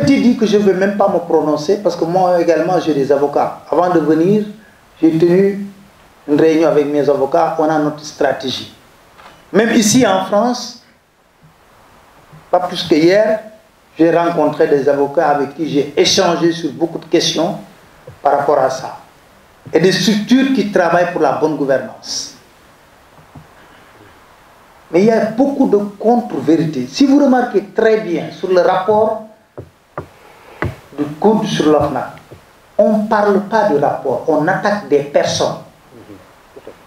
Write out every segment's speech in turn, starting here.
t'ai dit que je ne vais même pas me prononcer parce que moi également j'ai des avocats. Avant de venir, j'ai tenu une réunion avec mes avocats, on a notre stratégie. Même ici en France, pas plus que hier, j'ai rencontré des avocats avec qui j'ai échangé sur beaucoup de questions par rapport à ça. Et des structures qui travaillent pour la bonne gouvernance. Mais il y a beaucoup de contre-vérités. Si vous remarquez très bien sur le rapport du COUD sur l'OFNAC, on ne parle pas de rapport, on attaque des personnes.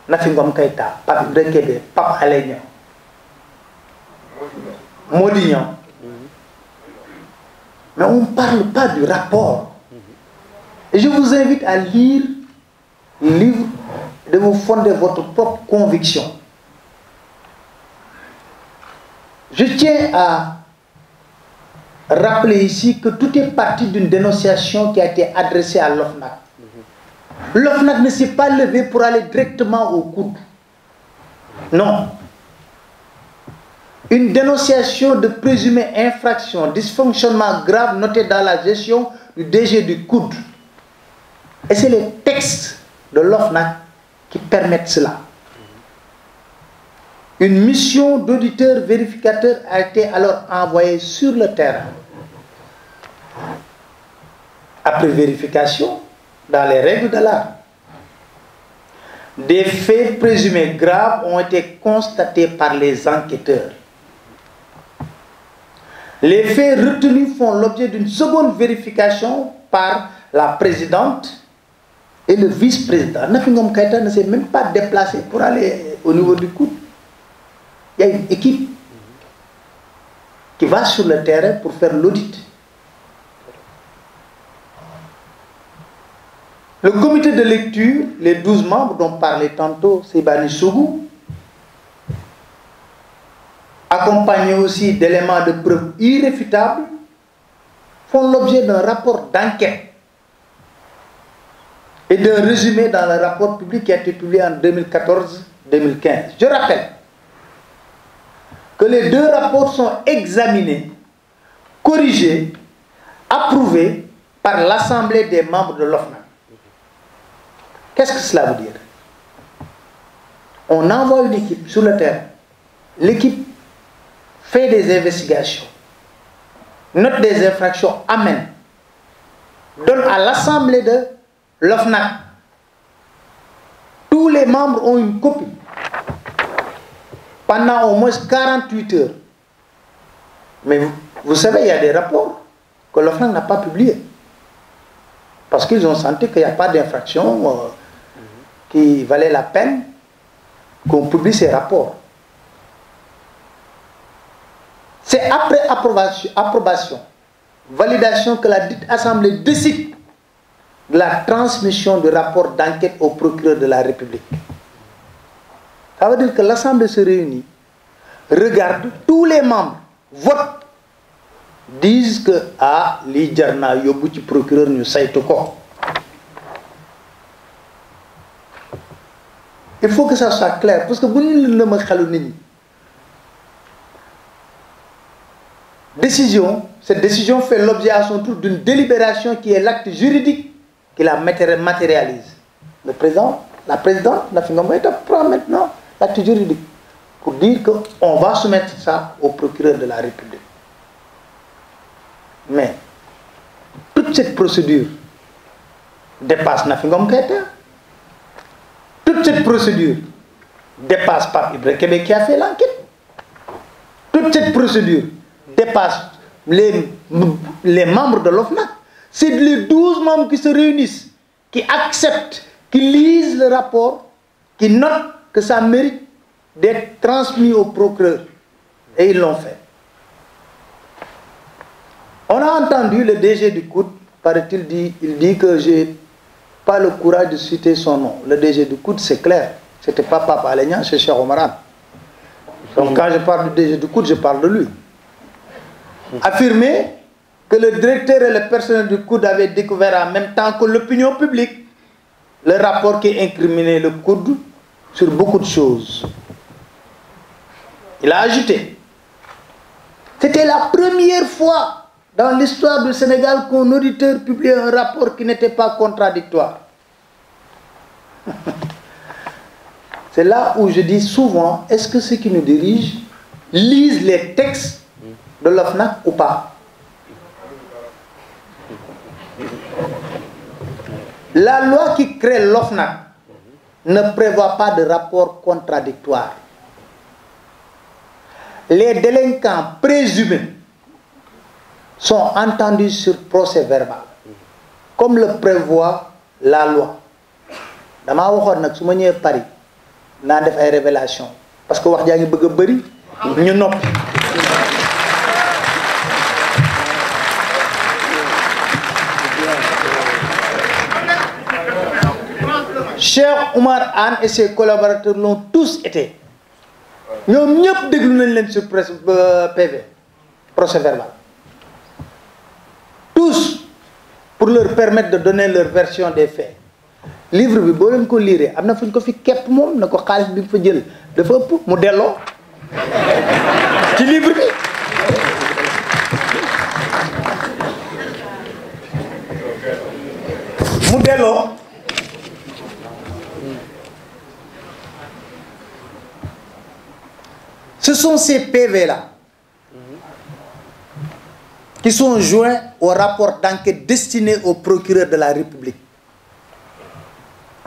Nafingom Keïta, Pape Ibrahima Kébé, Pape Alé Niang, Mody Niang. Mais on ne parle pas du rapport. Et je vous invite à lire le livre, de vous fonder votre propre conviction. Je tiens à rappeler ici que tout est parti d'une dénonciation qui a été adressée à l'OFNAC. L'OFNAC ne s'est pas levé pour aller directement au COUD. Non. Une dénonciation de présumée infraction, dysfonctionnement grave noté dans la gestion du DG du COUD. Et c'est les textes de l'OFNAC qui permettent cela. Une mission d'auditeur vérificateur a été alors envoyée sur le terrain. Après vérification, dans les règles de l'art, des faits présumés graves ont été constatés par les enquêteurs. Les faits retenus font l'objet d'une seconde vérification par la présidente et le vice-président. Nafingom Keïta ne s'est même pas déplacé pour aller au niveau du COUD. Il y a une équipe qui va sur le terrain pour faire l'audit. Le comité de lecture, les 12 membres dont parlait tantôt Sébani Sougou, accompagnés aussi d'éléments de preuve irréfutables, font l'objet d'un rapport d'enquête et d'un résumé dans le rapport public qui a été publié en 2014-2015. Je rappelle que les deux rapports sont examinés, corrigés, approuvés par l'Assemblée des membres de l'OFNAC. Qu'est-ce que cela veut dire? On envoie une équipe sur le terrain. L'équipe fait des investigations, note des infractions, amène, donne à l'Assemblée de l'OFNAC. Tous les membres ont une copie. Pendant au moins 48 heures. Mais vous savez, il y a des rapports que l'OFNAC n'a pas publiés. Parce qu'ils ont senti qu'il n'y a pas d'infraction qui valait la peine qu'on publie ces rapports. C'est après approbation, validation que la dite Assemblée décide de la transmission du rapport d'enquête au procureur de la République. Ça veut dire que l'Assemblée se réunit, regarde, tous les membres votent, disent que li jarna yóbbu ci procureur ñu saytu ko. Il faut que ça soit clair parce que bu ñu la ma xelu nit ñi. Décision, cette décision fait l'objet à son tour d'une délibération qui est l'acte juridique qui la matérialise. Le président, la présidente, Nafingom Keïta prend maintenant l'acte juridique pour dire qu'on va soumettre ça au procureur de la République. Mais toute cette procédure dépasse Nafingom Keïta. Toute cette procédure dépasse Pape Ibrahima Kébé qui a fait l'enquête. Toute cette procédure dépasse les membres de l'OFNAC. C'est les 12 membres qui se réunissent, qui acceptent, qui lisent le rapport, qui notent que ça mérite d'être transmis au procureur. Et ils l'ont fait. On a entendu le DG du COUD, paraît-il, il dit que je n'ai pas le courage de citer son nom. Le DG du COUD, c'est clair. Ce n'était pas Pape Alé Niang, c'est Cheikh Omaran. Donc quand je parle du DG du COUD, je parle de lui. Affirmer que le directeur et le personnel du COUD avaient découvert en même temps que l'opinion publique le rapport qui incriminait le COUD sur beaucoup de choses. Il a ajouté, c'était la première fois dans l'histoire du Sénégal qu'un auditeur publie un rapport qui n'était pas contradictoire. C'est là où je dis souvent, est-ce que ceux qui nous dirigent lisent les textes de l'OFNAC ou pas? La loi qui crée l'OFNAC ne prévoit pas de rapport contradictoire. Les délinquants présumés sont entendus sur procès verbal, comme le prévoit la loi. Dama waxoon nag su ma ñëwee Paris naa def ay révélation parce que wax jaa ngi bëgg a bëri ñu noppi. Cheikh Oumar Anne et ses collaborateurs l'ont tous été. ñoom ñëpp déglu nañ leen sur PV, procès verbal. Tous, pour leur permettre de donner leur version des faits. Livre bi boo leen ko lire am na fu ñu ko fi képp moom na ko xaalis bi fa jël dafa ëpp mu delloo ci livre bi. mu delloo. Ce sont ces PV-là qui sont joints au rapport d'enquête destiné au procureur de la République.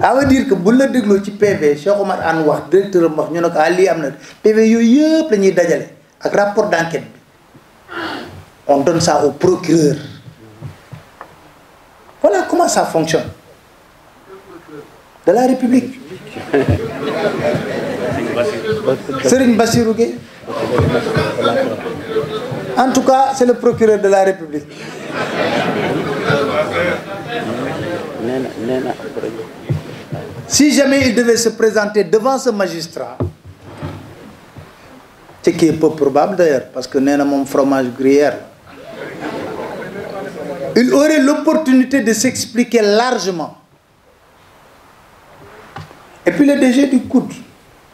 Ça veut dire que bu la dégloo ci PV Cheikh Oumar Anne wax directeur am wax ñu ne ko lii am na PV yooyu yëpp la ñuy dajale ak rapport d'enquête bi on donne ça au procureur. Voilà comment ça fonctionne de la République. Serigne Bassirou Gueye. En tout cas, c'est le procureur de la République. Si jamais il devait se présenter devant ce magistrat, ce qui est peu probable d'ailleurs, parce que n'est mon fromage gruyère, il aurait l'opportunité de s'expliquer largement. Et puis le DG du COUD,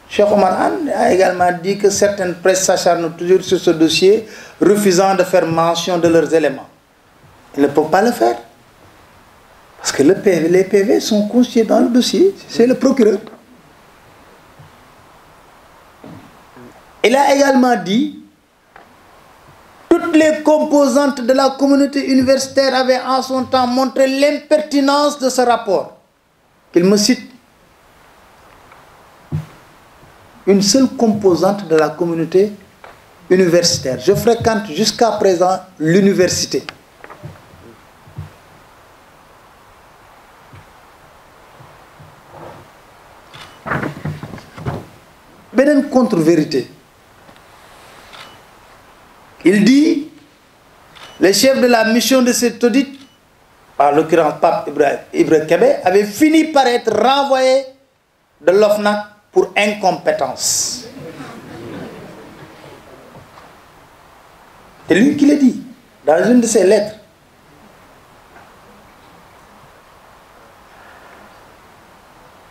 Cheikh Oumar Anne, a également dit que certaines presses s'acharnent toujours sur ce dossier, refusant de faire mention de leurs éléments. Ils ne peuvent pas le faire. Parce que les PV sont constitués dans le dossier, c'est le procureur. Il a également dit toutes les composantes de la communauté universitaire avaient en son temps montré l'impertinence de ce rapport. Qu'il me cite. Une seule composante de la communauté universitaire. Je fréquente jusqu'à présent l'université. Beneen contre-vérité. Il dit, le chef de la mission de cet audit, en l'occurrence Pape Ibra Kébé, avait fini par être renvoyé de l'OFNAC pour incompétence. C'est lui qui l'a dit, dans une de ses lettres.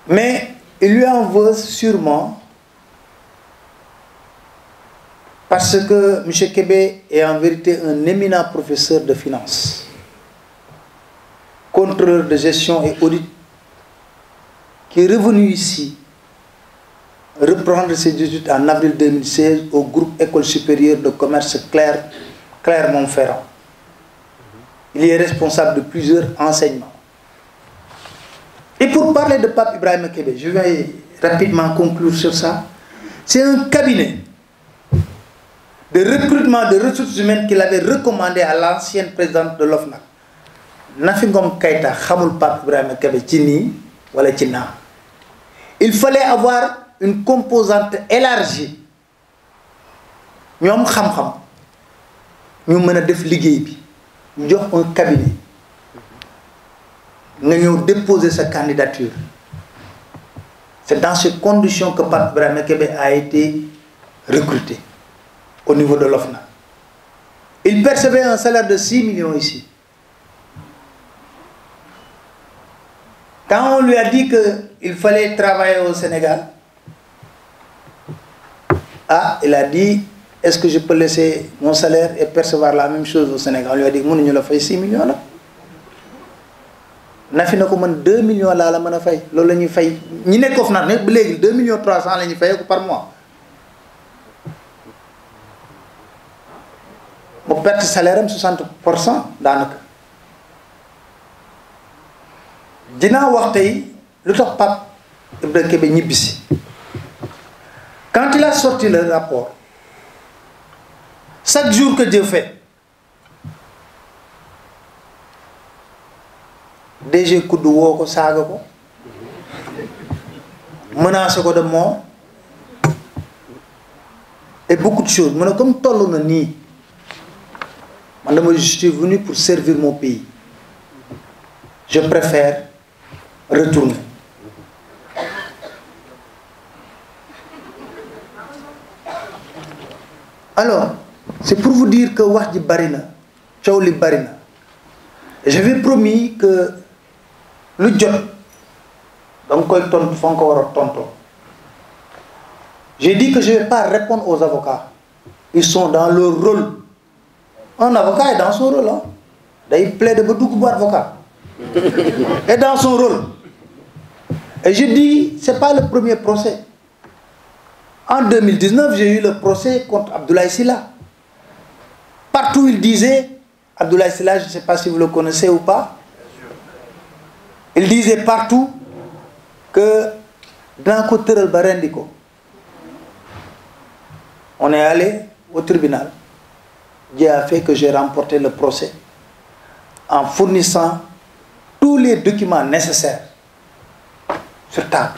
Mais il lui en veut sûrement parce que M. Kébé est en vérité un éminent professeur de finance, contrôleur de gestion et audit, qui est revenu ici reprendre ses études en avril 2016 au groupe École supérieure de commerce Clermont-Ferrand. Il est responsable de plusieurs enseignements. Et pour parler de Pape Ibrahima Kébé, je vais rapidement conclure sur ça. C'est un cabinet de recrutement de ressources humaines qu'il avait recommandé à l'ancienne présidente de l'OFNAC. Nafi Ngom Keïta xamul Pape Ibrahima Kébé ci nii wala ci naa. Il fallait avoir une composante élargie. ñoom xam-xam ñu mën a def liggéey bi ñu jox un cabinet nga ñëw déposer sa candidature. C'est dans ces conditions que Pape Ibrahima Kébé a été recruté au niveau de l'OFNAC. Il percevait un salaire de 6 millions ici. Quand on lui a dit qu'il fallait travailler au Sénégal, il a dit est-ce que je peux laisser mon salaire et percevoir la même chose au Sénégal? On lui a dit mënuñu la fay 6 millions la. Nafi na ko man 2 millions laa la mën a fay loolu la ñuy fay ñi nekk foofu nag ne ba léegi 2 millions 300 la ñuy fayeeku par mois. mu perte salaire am 60% daanaka. dinaa wax tey lu tax Pape Ibrahima Kébé ñibbisi. Quand il a sorti le rapport, chaque jour que Dieu fait, DG Koudou woo ko saaga ko menacé ko de mort et beaucoup de choses mu ne comme toll na nii man dama je suis venu pour servir mon pays, je préfère retourner. Alors c'est pour vous dire que wax ji bari na coow li bari na. J'avais promis que lu jot danga koy tontu fa nga ko war a tontoo. J'ai dit que je ne vais pas répondre aux avocats. Ils sont dans leur rôle. Un avocat est dans son rôle. day plaider ba dugg bu avocat. est dans son rôle. Et je dis c'est pas le premier procès. En 2019 j'ai eu le procès contre Abdoulaye Sylla. Partout il disait Abdoulaye Sylla, je ne sais pas si vous le connaissez ou pas. Il disait partout que dans ko tëral ba rendi ko. On est allé au tribunal. Dieu a fait que j'ai remporté le procès en fournissant tous les documents nécessaires sur table.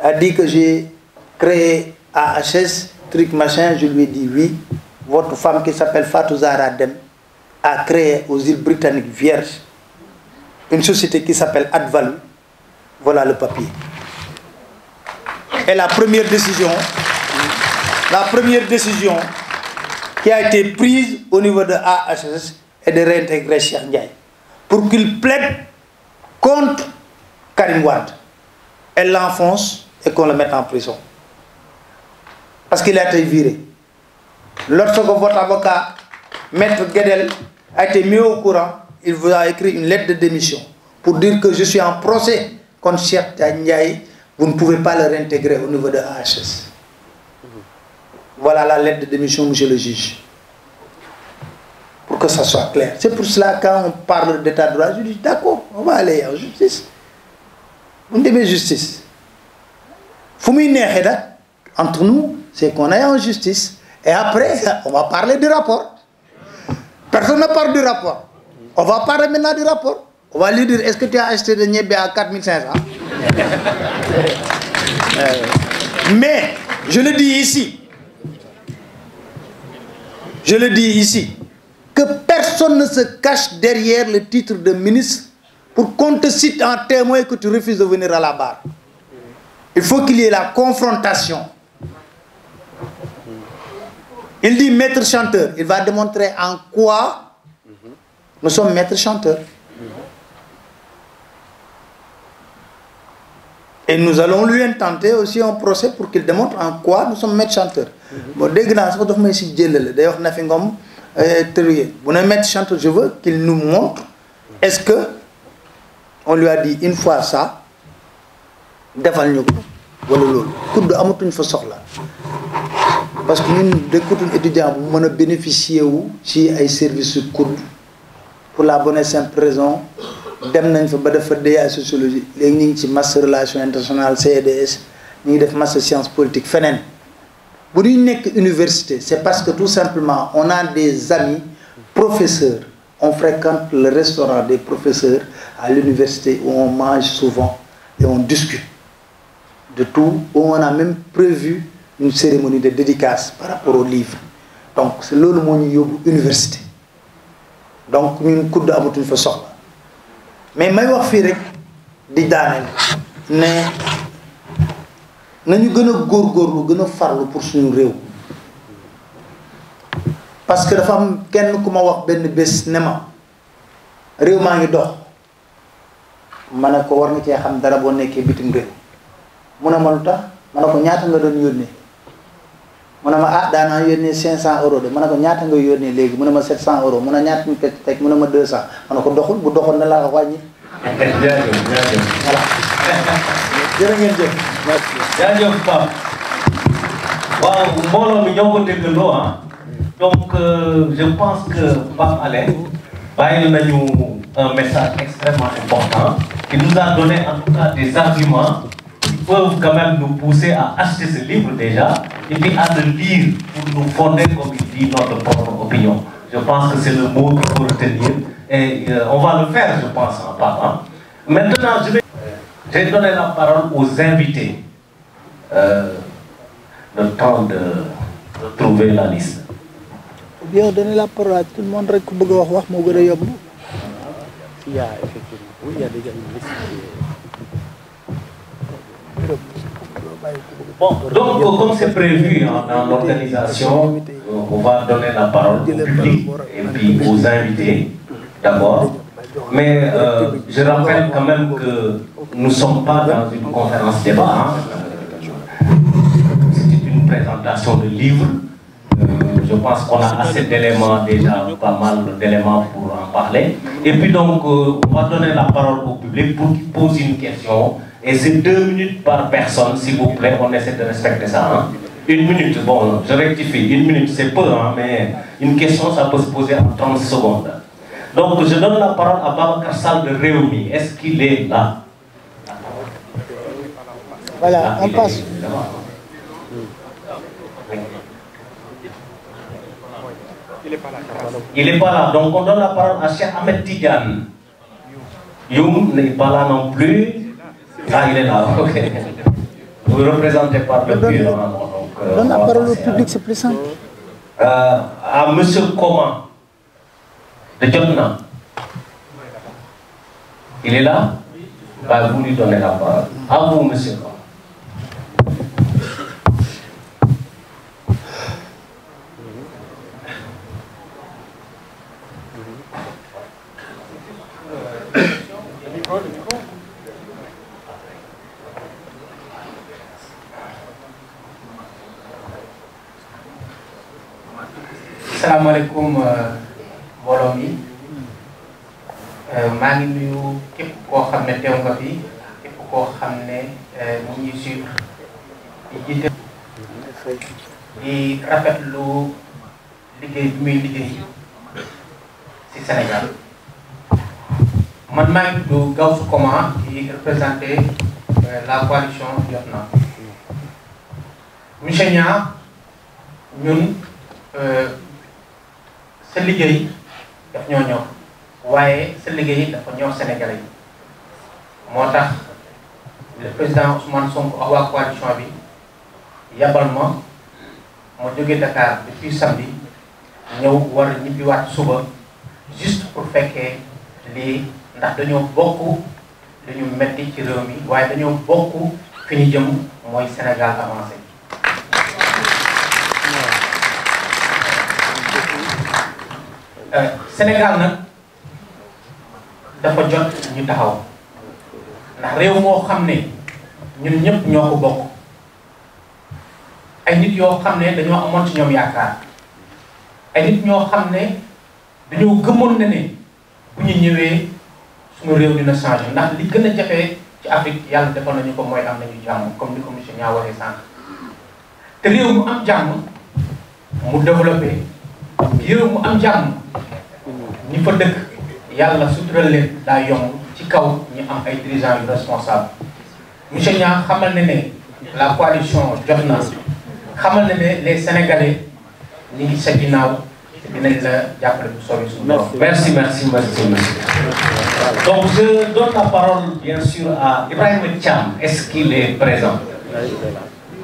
Il a dit que j'ai créé AHS, truc machin, je lui ai dit oui. Votre femme qui s'appelle Fatou Zahra Dème a créé aux îles Britanniques Vierges une société qui s'appelle Advalou. Voilà le papier. Et la première décision qui a été prise au niveau de AHS est de réintégrer Cheikh Ndiaye pour qu'il plaide contre Karim Wade. Elle l'enfonce et qu'on le mette en prison. Parce qu'il a été viré. Lorsque votre avocat, Maître Guedel, a été mis au courant, il vous a écrit une lettre de démission pour dire que je suis en procès contre Cheikh Ndiaye, vous ne pouvez pas le réintégrer au niveau de AHS. Voilà la lettre de démission, monsieur le juge. Pour que ça soit clair. C'est pour cela quand on parle d'état de droit, je dis d'accord, on va aller en justice. Vous devez justice. Entre nous, c'est qu'on aille en justice. Et après, on va parler du rapport. Personne ne parle du rapport. On va parler maintenant du rapport. On va lui dire, est-ce que tu as acheté de niébé à 4500? Mais, je le dis ici, que personne ne se cache derrière le titre de ministre pour qu'on te cite en témoin que tu refuses de venir à la barre. Il faut qu'il y ait la confrontation. Il dit maître chanteur. Il va démontrer en quoi nous sommes maîtres chanteurs. Et nous allons lui intenter aussi un procès pour qu'il démontre en quoi nous sommes maîtres chanteurs. Bon, dès que maître chanteur, je veux qu'il nous montre est-ce que on lui a dit une fois ça, defal ñu ko wala loolu kudd amatuñ fa soxla parce que ñun dëkkatuñ étudiant bu mën a bénéficier wu ci ay services su kudd pour la bonne et simple raison dem nañ fa ba def fa DEA sociologie léegi ñu ngi ci master relations internationales CEDS ñu ngi def master sciences politiques feneen bu ñuy nekk université c'est parce que tout simplement on a des amis professeurs, on fréquente le restaurant des professeurs à l'université où on mange souvent et on discute de tout, où on a même prévu une cérémonie de dédicace par rapport aux livres. Donc c'est là que nous université. Donc nous kudd amatuñ fa soxla mais may wax fii rek di daaneel ne nañu gën a góorgóorlu gën a farlu pour suñu réew. Parce que dafa am kenn ku ma wax benn bés ne ma réew maa ngi dox ma ne ko war nga cee xam dara boo nekkee bitim réew mu ne ma lu tax ma ne ko ñaata nga doon yónnee mu ne ma ah daanaa yónnee 500 euros de mu ne ko ñaata nga yónnee léegi mu ne ma 700 euros mu ne ñaata ñu teg mu ne ma 200 ma ne ko doxul bu doxoon na laa wàññi. jaajëf jaajëf. voilà. jërë ngeen jëf. jaajëf Pape. waaw mbooloo mi ñoo ko déggandoo ah. donc je pense que Pape Alé bàyyi nañu un message extrêmement important qui nous a donné en tout cas des arguments qui peuvent quand même nous pousser à acheter ce livre déjà et puis à le lire pour nous fonder, comme il dit, notre propre opinion. Je pense que c'est le mot qu'il faut retenir et on va le faire, je pense, en parlant. Maintenant, j'ai donné la parole aux invités. Le temps de trouver la liste. Ou bien donner la parole à tout le monde rek ku bëgg a wax moo gën a yomb. Il y a effectivement, oui, il y a déjà une liste qui est... Bon, donc comme c'est prévu hein, dans l'organisation, on va donner la parole au public et puis aux invités d'abord. Mais je rappelle quand même que nous ne sommes pas dans une conférence débat. Hein. C'est une présentation de livre. Je pense qu'on a assez d'éléments déjà, pas mal d'éléments pour en parler. Et puis donc, on va donner la parole au public pour qu'il pose une question. Et c'est 2 minutes par personne, s'il vous plaît, on essaie de respecter ça. Hein. 1 minute, bon, je rectifie, 1 minute c'est peu, hein, mais une question, ça peut se poser en 30 secondes. Donc, je donne la parole à Babacar Sall de Réumi. Est-ce qu'il est là? Voilà, on passe. Il n'est pas là. Donc on donne la parole à Cheikh Ahmed Tidiane. Youm n'est pas là non plus. Ah, il est là, ok. Vous représentez par le bureau. Donne la parole au public, c'est plus simple. À Monsieur Koma de Jotna. Il est là? Bah, vous lui donnez la parole. À vous, Monsieur Koma. Assalamualaikum mbooloo mi maa ngi nuyu képp koo xam ne teew nga fi képp koo xam ne mu ngi suivre di jiite di rafetlu liggéey bi muy liggéey ci Sénégal man maa ngi tudd Gawsu Koma di représenter la coalition Jotna. Monsieur Niang ñun sa liggéey daf ñoo ñor waaye sa liggéey dafa ñor Sénégalais yi moo tax le président Ousmane Sonko ak waa coalition bi yabal ma jóge Dakar depuis samedi ñëw war a ñibbiwaat suba juste pour fekkee lii ndax dañoo bokk li ñu metti ci réew mi waaye dañoo bokk fi ñu jëm mooy Sénégal avancé. Sénégal nag dafa jot ñu taxaw ndax réew moo xam ne ñun ñëpp ñoo ko bokk ay nit yoo xam ne dañoo amoon ci ñoom yaakaar ay nit ñoo xam ne dañoo gëmoon ne bu ñu ñëwee suñu réew dina changer ndax li gën a jafe ci Afrique yàlla defal nañu ko mooy am nañu jàmm comme ni ko monsieur Niang waxee sànq te réew mu am jàmm mu développé réew mu am jàmm ñi fa dëkk yàlla sutural leen daa yomb ci kaw ñu am ay dirigeants yu responsable monsieur Niang xamal ne la coalition Jotna xamal ne les Sénégalais ñi ngi sa ginnaaw dinañ la jàppale bu soobee suñu borom. Merci, merci, merci, merci. Donc je donne la parole bien sûr à Ibrahim Thiam. Est-ce qu'il est présent?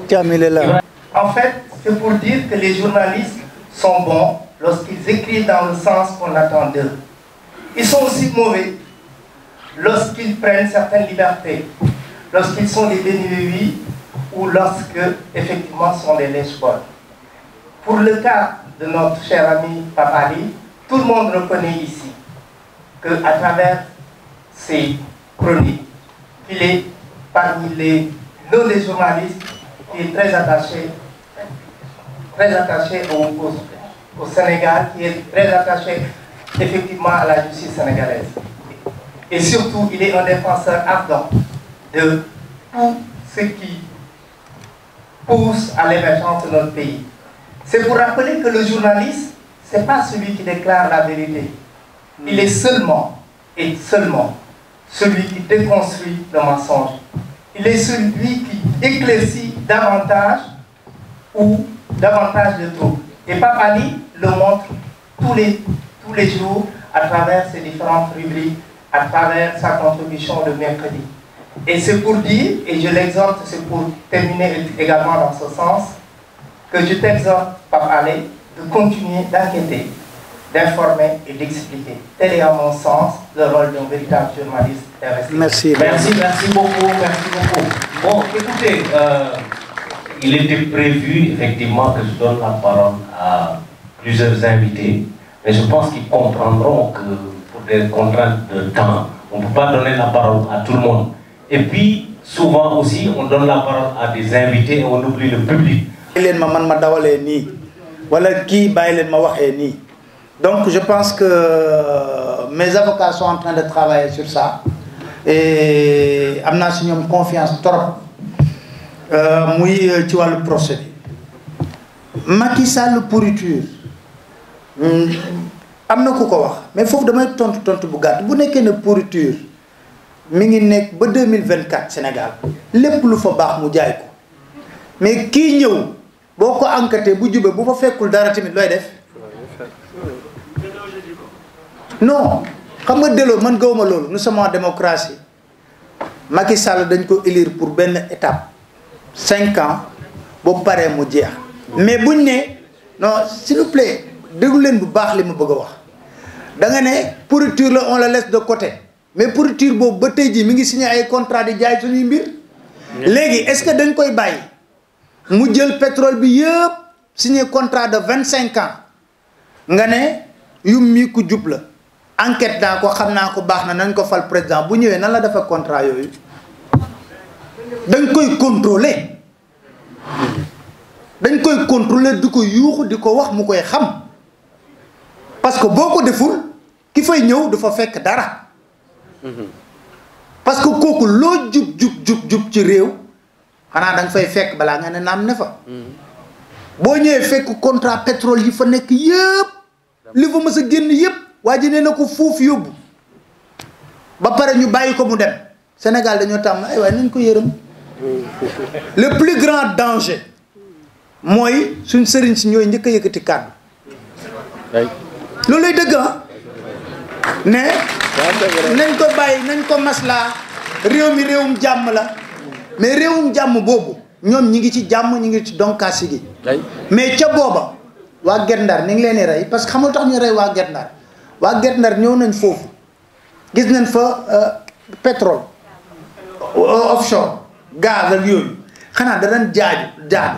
Thiam, il est là. En fait, c'est pour dire que les journalistes sont bons lorsqu'ils écrivent dans le sens qu'on attend d'eux. Ils sont aussi mauvais lorsqu'ils prennent certaines libertés, lorsqu'ils sont des bénévoles ou lorsque, effectivement, sont des lèche-bols. Pour le cas de notre cher ami Papali, tout le monde reconnaît ici qu'à travers ses chroniques, qu'il est parmi l'un des journalistes qui est très attaché très attaché au Sénégal, qui est très attaché effectivement à la justice sénégalaise. Et surtout, il est un défenseur ardent de tout ce qui pousse à l'émergence de notre pays. C'est pour rappeler que le journaliste, ce n'est pas celui qui déclare la vérité. Il est seulement et seulement celui qui déconstruit le mensonge. Il est celui qui éclaircit davantage ou davantage de troubles. Et Pape Ali le montre tous les jours à travers ses différentes rubriques, à travers sa contribution le mercredi. Et c'est pour dire, et je l'exhorte, c'est pour terminer également dans ce sens, que je t'exhorte, Pape Ali, de continuer d'enquêter, d'informer et d'expliquer. Tel est à mon sens le rôle d'un véritable journaliste investigatif. Merci beaucoup. Bon, écoutez, il était prévu effectivement que je donne la parole à plusieurs invités, mais je pense qu'ils comprendront que pour des contraintes de temps, on ne peut pas donner la parole à tout le monde. Et puis, souvent aussi, on donne la parole à des invités et on oublie le public. Donc je pense que mes avocats sont en train de travailler sur ça et am naa si ñoom confiance trop muy ci wàllu procès bi Macky Sall pourriture am na ku ko wax mais foofu damay tontu bu gàtt bu nekkee ne pourriture mi ngi nekk ba 2024 Sénégal lépp lu fa baax mu jaay ko mais kii ñëw boo ko enquêté bu jubee bu fa fekkul dara tamit looy def non xam nga delloo man gawma loolu nous sommes en démocratie Macky Sall dañ ko élire pour benn étape 5 ans boo paree mu jeex mais buñ ne non s'il vous plaît déglu leen bu baax li ma bëgg a wax da nga ne pourriture la on la laisse de côté mais pourriture boobu ba tey jii mi ngi signé ay contrat di jaay suñuy mbir léegi est-ce que dañ koy bàyyi mu jël pétrole bi yëpp signé contrat de 25 ans nga ne yum mi ku jub la enquête naa ko xam naa ko baax na nañ ko fal président bu ñëwee nan la defee contrat yooyu dañ koy contrôler di ko yuuxu di ko wax mu koy xam parce que boo ko deful ki fay ñëw du fa fekk dara parce que kooku loo jub ci réew xanaa da nga fay fekk balaa nga ne naam ne fa boo ñëwee fekk contrat pétrole yi fa nekk yëpp li fa mës a génn yëpp waa ji nee na ko foofu yóbbu ba pare ñu bàyyi ko mu dem Sénégal dañoo tàmm ay waaye nañ ko yërëm le plus grand danger mooy suñ sëriñ si ñooy njëkk a yëkkati kàddu loolu lay dëgg ne nañ ko bàyyi nañ ko maslaa réew mi réewum jàmm la mais réewum jàmm boobu ñoom ñi ngi ci jàmm ñi ngi ci donkaasi gi mais ca booba waa Guet Ndar ni ngi leen di rey parce que xamul tax ñu rey waa Guet Ndar waa Guet Ndar ñëw nañ foofu gis nañ fa pétrole offshore gaz ak yooyu xanaa danañ jaadu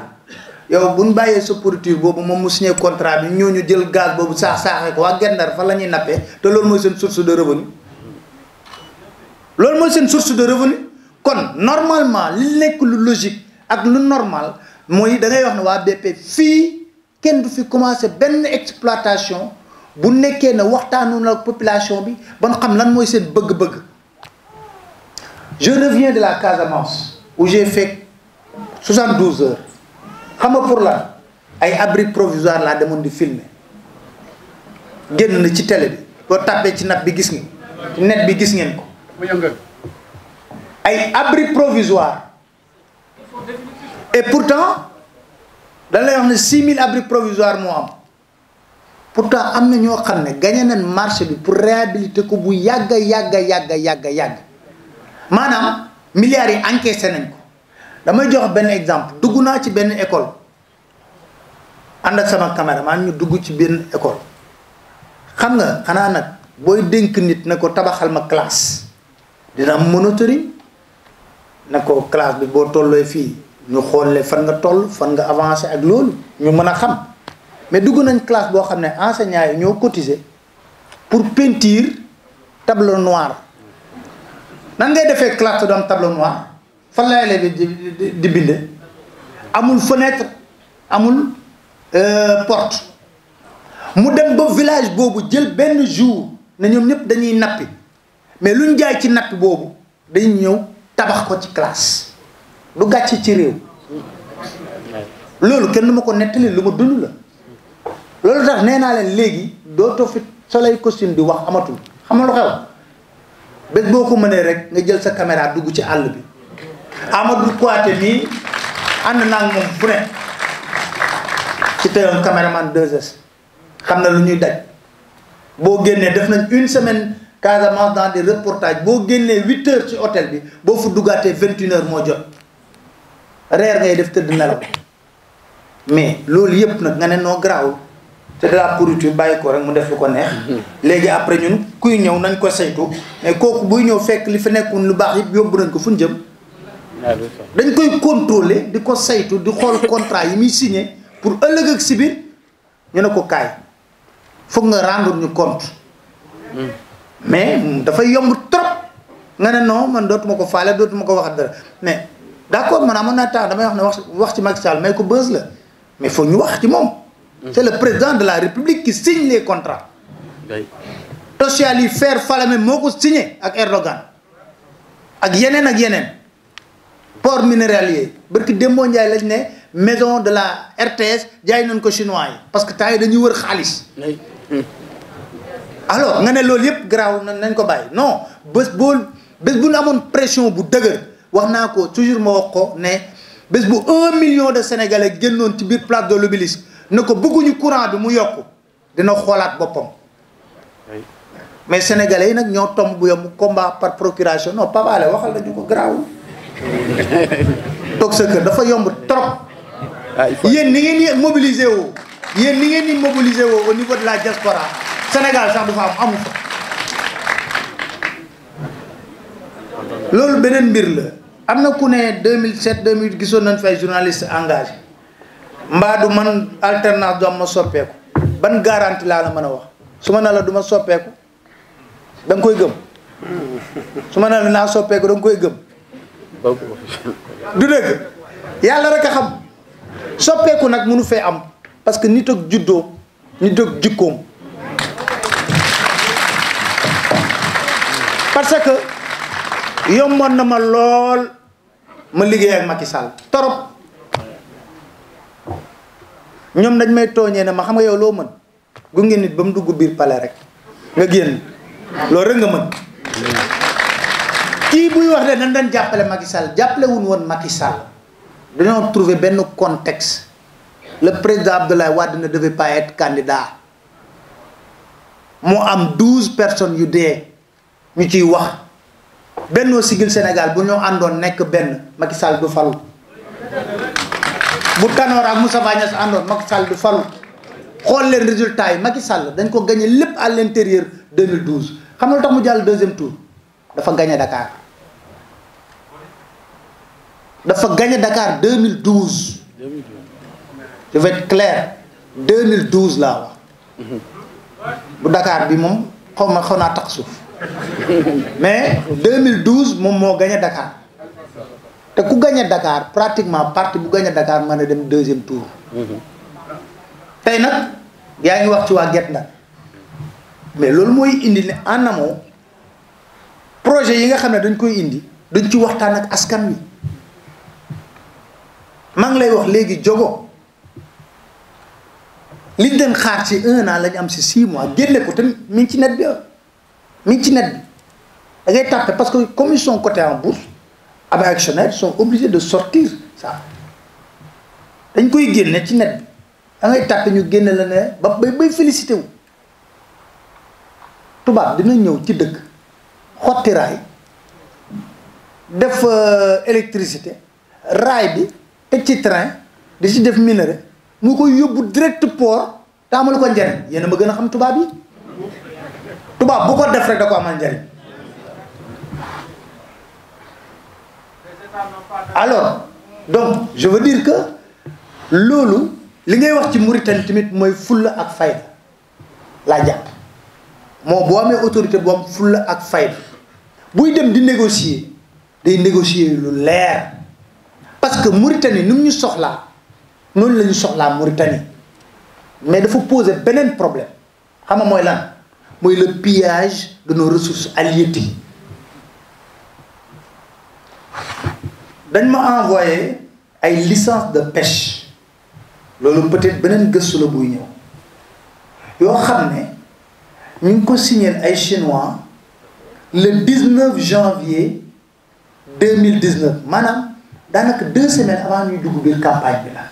yow bu ñu bàyyee sa pourriture boobu moom mu signé contrat bi ñoo ñu jël gaz boobu saaxee ko waa Guet Ndar fa la ñuy nappee te loolu mooy seen source de revenu kon normalement li nekk lu logique ak lu normal mooy da ngay wax ne waa BP fii kenn du fi commencé benn exploitation bu nekkee ne waxtaanu na population bi ba nga xam lan mooy seen bëgg-bëgg. Je reviens de la Casamance où j'ai fait 72 heures xam nga pour la ay abri provisoire laa demoon di filmer génn na ci télé bi boo tàppee ci net bi gis ngeen ci net bi gis ngeen ko ay abri provisoire et pourtant dañ lay wax ne 6000 abris provisoires moo am pourtant am na ñoo xam ne gagné nañ marché bi pour réhabiliter ko bu yàgg maanaam milliards yi encaissé nañ ko. damay jox benn exemple dugg naa ci benn école ànd ak sama caméraman ñu dugg ci benn école xam nga xanaa nag booy dénk nit na ko tabaxal ma classe dina am monitoring na ko classe bi boo tollee fii ñu xoolee fan nga toll fan nga avancé ak loolu ñu mën a xam mais dugg nañ classe boo xam ne enseignants yi ñoo cotiser pour peinture tableau noir nan ngay defee classe te doon tableau noir fan la élève di binde amul fenêtre amul porte mu dem ba village boobu jël benn jour ne ñoom ñëpp dañuy nappi mais lu ñu jaay ci nappi boobu dañuy ñëw tabax ko ci classe du gàcce ci réew loolu kenn du ma ko nettali lu ma dund la loolu tax nee naa leen léegi dootoo fi soleil costume di wax amatul xam nga lu xew bés boo ko mënee rek nga jël sa caméra dugg ci àll bi Amadou Kouaté nii ànd naa ak moom fu ne ci teyoon caméraman 2S xam na lu ñuy daj boo génnee def nañ une semaine Casamance dans des reportages boo génnee 8 heures ci hôtel bi boo fu duggaatee 21 heures moo jot reer ngay def tëdd nelaw mais loolu yëpp nag nga ne noo garaawul c'est de la pourriture bàyyi ko rek mu def lu ko neex léegi après ñun kuy ñëw nañ ko saytu mais kooku buy ñëw fekk li fi nekkoon lu baax yëpp yóbbu nañ ko fu ñu jëm dañ koy contrôler di ko saytu di xool contrat yi muy signé pour ëllëg ak si biir ñu ne ko kaay foog nga rendre ñu compte mais dafay yomb trop nga ne non man dootuma ko faale dootuma ko waxat dara mais d'accord man amoon naa temps damay wax ne wax ci Macky Sall may ko buzz la mais foog ñu wax ci moom c'est le président de la République qui signe les contrats social yi faire Falémé moo ko signé ak Erdogan ak yeneen port minéralier barki Dembo Ndiaye lañ ne maison de la RTS jaay nañ ko chinois yi parce que temps yi dañuy wër xaalis alors nga ne loolu yëpp garaaw nañ ko bàyyi non bés bu ñu amoon pression bu dëgër wax naa ko toujours ma wax ko ne bés bu 1 million de sénégalais génnoon ci biir place de l'Obélisque ne ko bëgguñu courant bi mu yokku dina xoolaat boppam mais sénégalais yi nag ñoo tomb bu yomb combat par procuration non Pape Alé waxal nañu ko garaawul toog sa kër dafa yomb trop yéen ni ngeen di mobiliser woo au niveau de la diaspora Sénégal sax du fa amu fa loolu beneen mbir la am na ku ne 2007 2008 gisoon nañ fay journaliste engagé mbaa du man alternance du am ma soppeeku ban garantie laa la mën a wax su ma ne la du ma soppeeku da nga koy gëm su ma ne la naa soppeeku da nga koy gëm du dëgg yàlla rek a xam soppeeku nag mënu fee am parce que nit ak juddoo nit ak jikkoom parce que yomboon na ma lool ma liggéey ak Macky Sall torop ñoom dañ may tooñee ne ma xam nga yow loo mën gunge nit ba mu dugg biir palais rek nga génn loolu rek nga mën kii buy wax de dañ doon jàppale Macky Sall jàppale wuñ woon Macky Sall dañoo trouver benn contexte le président Abdoulaye Wade ne devait pas être candidat moo am 12 personnes yu dee ñu ciy wax Benno Siggil Sénégal bu ñoo àndoon nekk benn Macky Sall du falu bu Tanor ak Moustapha Niasse àndoon Macky Sall du falu xool leen résultat yi Macky Sall dañ ko gagné lépp à l'intérieur 2012 xam nga lu tax mu jàll deuxième tour dafa gagné Dakar dafa gagné Dakar 2012 je vais être clair 2012 laa wax bu Dakar bi moom xaw naa tax suuf mais 2012 moom moo gagné Dakar te ku gagné Dakar pratiquement parti bu gagné Dakar mën a dem deuxième tour tey nag yaa ngi wax ci waa Guet Ndar mais loolu mooy indi ne en amont projet yi nga xam ne dañ koy indi dañ ci waxtaan ak askan wi maa ngi lay wax léegi jogo liñ leen xaar ci 1 an la ñu am ci 6 mois génne ko te mi ngi ci net bi mi ngi ci net bi da ngay tàppe parce que comme ils sont cotés en bourse avec actionnaires sont obligés de sortir ça dañ koy génne ci net bi da ngay tàppe ñu génne la ne ba bay félicité wu tubaab dina ñëw ci dëkk xotti raay def électricité raay bi teg ci train di ci def minerai mu koy yóbbu direct port te amalu ko njariñ yéen a ma gën a xam tubaab yi tubaab bu ko def rek da ko amal njariñ alors donc je veux dire que loolu li ngay wax ci Mauritanie tamit mooy fulla ak fayda laa jàpp moo boo amee autorité bu am fulla ak fayda buy dem di négocier day négocier lu leer parce que Mauritanie ni mu ñu soxlaa noonu la ñu soxlaa Mauritanie mais il faut poser un problème. Xam nga mooy lan mooy le pillage de nos ressources halieutiques. Dañ ma envoyé ay licence de pêche loolu peut-être beneen gëstu la buy ñëw yoo xam ne ñu ngi ko signé ay chinois le 19 janvier 2019 maanaam daanaka 2 semaines avant ñuy dugg biir campagne bi la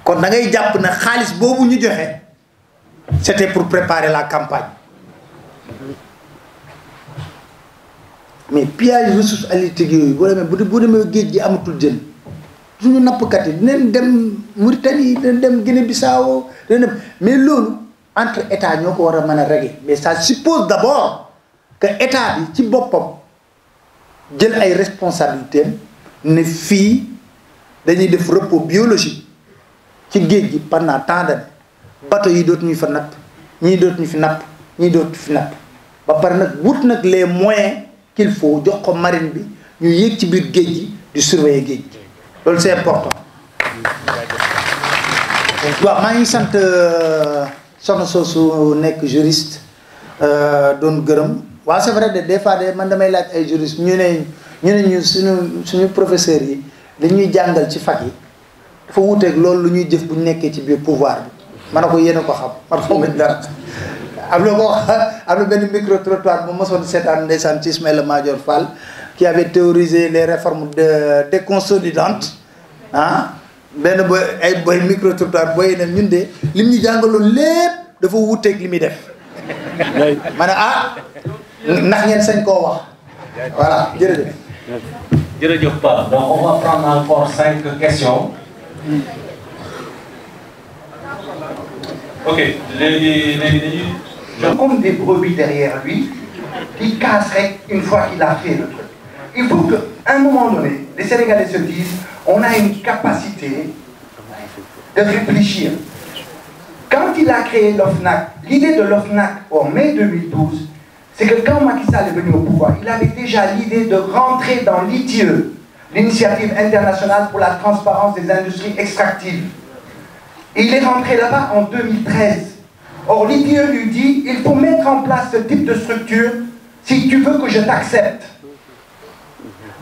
kon da ngay jàpp ne xaalis boobu ñu joxe c'était pour préparer la campagne mais pillage ressources halieutiques yooyu boo demee géej gi amatul jën suñu nappkat yi dinañ dem Mauritanie dinañ dem Guinée-Bissau dinañ dem mais loolu entre état ñoo ko war a mën a régler mais ça suppose d'abord que état bi ci boppam jël ay responsabilités ne fii dañuy def repos biologique ci géej gi pendant tant d'années bateau yi dootuñu fa napp ñii dootuñu fi napp ñii dootuñu fi napp ba pare nag wut nag les moyens qu'il faut jox ko marine bi ñu yéeg ci biir géej gi di surveiller géej gi loolu c'est important. waaw maa ngi sant soxna soosu nekk juriste doon gërëm waaw c'est vrai de des fois de man damay laaj ay juriste ñu ne suñu professeurs yi li ñuy jàngal ci fac yi dafa wuuteeg loolu lu ñuy jëf bu ñu nekkee ci biir pouvoir bi ma ne ko yéen a ko xam man xaw ma dara am na benn micro trottoir bu mosoon seetaan ndeysaan ci Ismaïla Madior Fall qui avait théorisé les réformes déconsolidantes benn boy ay boy micro trottoir booy ne ñun de lim ñu jàngaloon lépp dafa wuuteeg li muy def ma ne ndax ngeen sañ koo wax voilà jërëjëf. jërëjëf Pape donc on va prendre encore 5 questions. Ok léegi comme des brebis derrière lui qui casseraient une fois qu'il a fait le truc. Il faut qu'à un moment donné, les Sénégalais se disent on a une capacité de réfléchir. Quand il a créé l'OFNAC, l'idée de l'OFNAC en mai 2012, c'est que quand Macky Sall est venu au pouvoir, il avait déjà l'idée de rentrer dans l'ITIE, l'Initiative internationale pour la transparence des industries extractives. Et il est rentré là-bas en 2013. Or, l'ITIE lui dit, il faut mettre en place ce type de structure si tu veux que je t'accepte.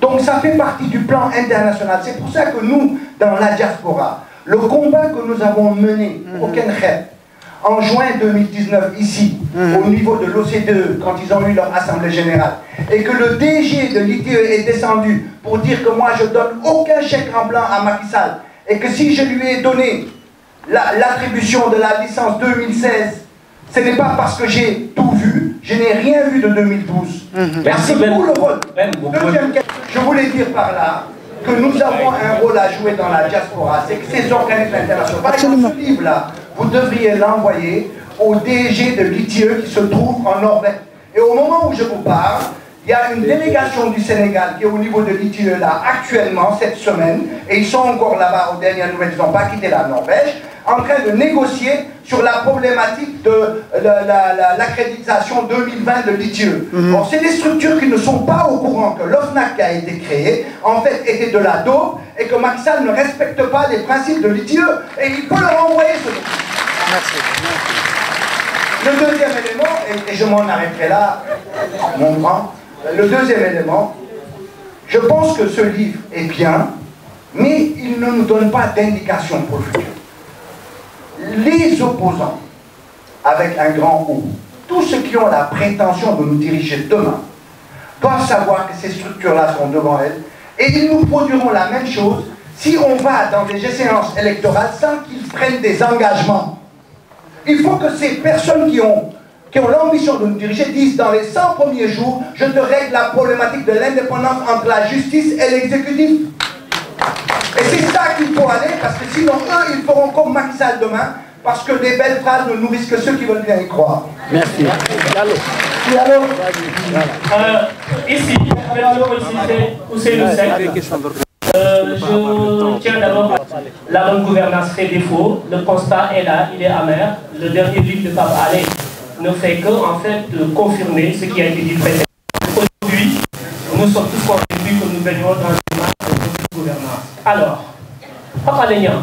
Donc, ça fait partie du plan international. C'est pour ça que nous, dans la diaspora, le combat que nous avons mené au Kenred, en juin 2019, ici, au niveau de l'OCDE, quand ils ont eu leur assemblée générale, et que le DG de l'ITIE est descendu pour dire que moi, je donne aucun chèque en blanc à Macky Sall, et que si je lui ai donné l'attribution de la licence 2016, ce n'est pas parce que j'ai tout vu, je n'ai rien vu de 2012. Merci beaucoup le rôle. Deuxième question, je voulais dire par là que nous avons un rôle à jouer dans la diaspora, c'est que ces organismes internationaux, par exemple ce livre-là, vous devriez l'envoyer au DG de l'ITIE qui se trouve en Norvège. Et au moment où je vous parle, il y a une délégation du Sénégal qui est au niveau de l'ITIE là actuellement, cette semaine, et ils sont encore là-bas aux dernières nouvelles, ils n'ont pas quitté la Norvège, en train de négocier sur la problématique de l'accréditation 2020 de l'ITIE. Or, c'est des structures qui ne sont pas au courant que l'OFNAC qui a été créé, en fait, était de la dope, et que Macky Sall ne respecte pas les principes de l'ITIE, et il peut leur envoyer ce document. Merci. Le deuxième élément, et je m'en arrêterai là, mon grand, le deuxième élément, je pense que ce livre est bien, mais il ne nous donne pas d'indication pour le futur. Les opposants, avec un grand O, tous ceux qui ont la prétention de nous diriger demain, doivent savoir que ces structures-là sont devant elles, et ils nous produiront la même chose si on va dans des échéances électorales sans qu'ils prennent des engagements. Il faut que ces personnes qui ont l'ambition de nous diriger disent dans les 100 premiers jours, je te règle la problématique de l'indépendance entre la justice et l'exécutif. Et c'est ça qu'il faut aller, parce que sinon eux, ils feront comme Macky Sall demain, parce que les belles phrases ne nourrissent que ceux qui veulent bien y croire. Merci. Ici, je tiens d'abord à la bonne gouvernance fait défaut, le constat est là, il est amer. Le dernier livre de Pape Alé ne fait que, en fait, confirmer ce qui a été dit précédemment. Aujourd'hui, nous sommes tous convaincus que nous venions dans une marche de gouvernance. Alors, Pape Alé Niang,